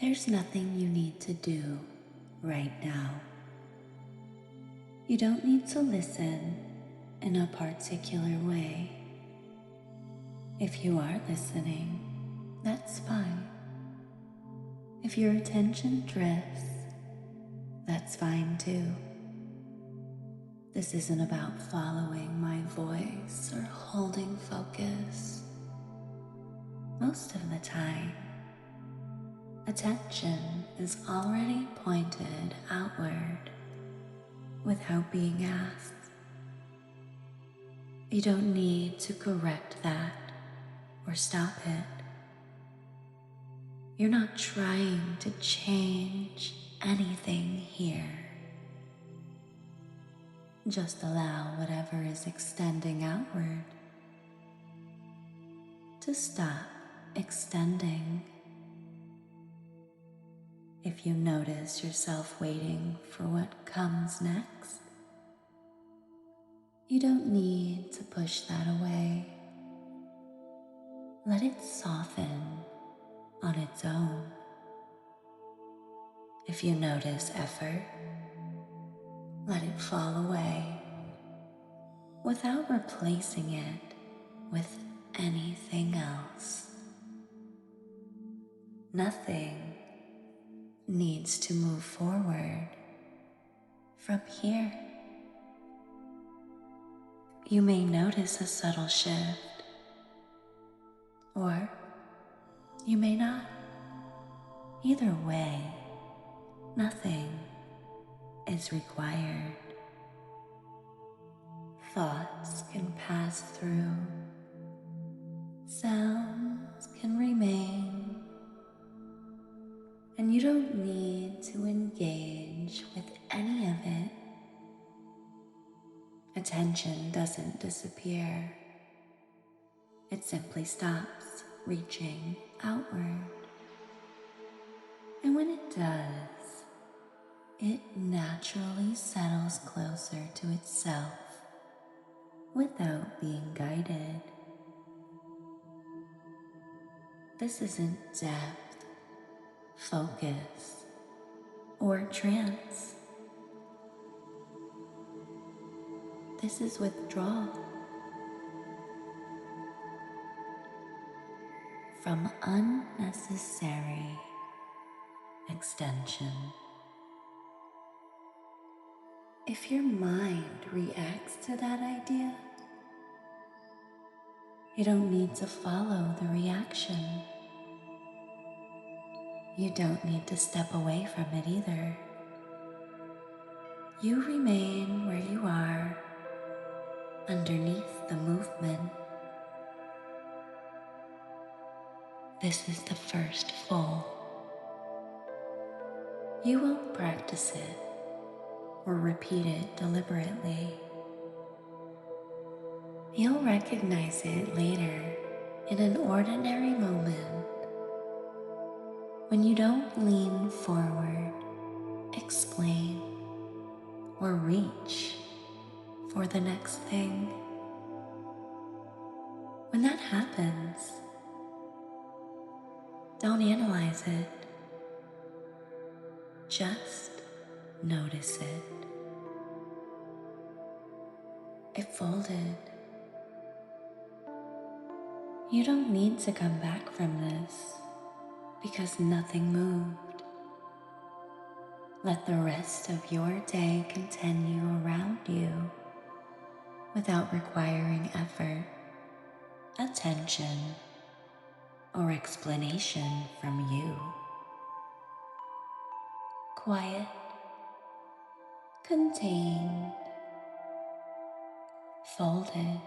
There's nothing you need to do right now. You don't need to listen in a particular way. If you are listening, that's fine. If your attention drifts, that's fine too. This isn't about following my voice or holding focus. Most of the time, attention is already pointed outward without being asked. You don't need to correct that or stop it. You're not trying to change anything here. Just allow whatever is extending outward to stop extending. If you notice yourself waiting for what comes next, you don't need to push that away. Let it soften on its own. If you notice effort, let it fall away without replacing it with anything else. Nothing needs to move forward from here. You may notice a subtle shift, or you may not. Either way, nothing is required. Thoughts can pass through, sounds can remain, and you don't need to engage with any of it. Attention doesn't disappear. It simply stops reaching outward. And when it does, it naturally settles closer to itself without being guided. This isn't depth, focus, or trance. This is withdrawal from unnecessary extension. If your mind reacts to that idea, you don't need to follow the reaction. You don't need to step away from it either. You remain where you are, underneath the movement. This is the first full. You won't practice it or repeat it deliberately. You'll recognize it later in an ordinary moment when you don't lean forward, explain, or reach for the next thing. When that happens, don't analyze it. Just notice it. It folded. You don't need to come back from this because nothing moved. Let the rest of your day continue around you without requiring effort, attention, or explanation from you. Quiet, contained, folded.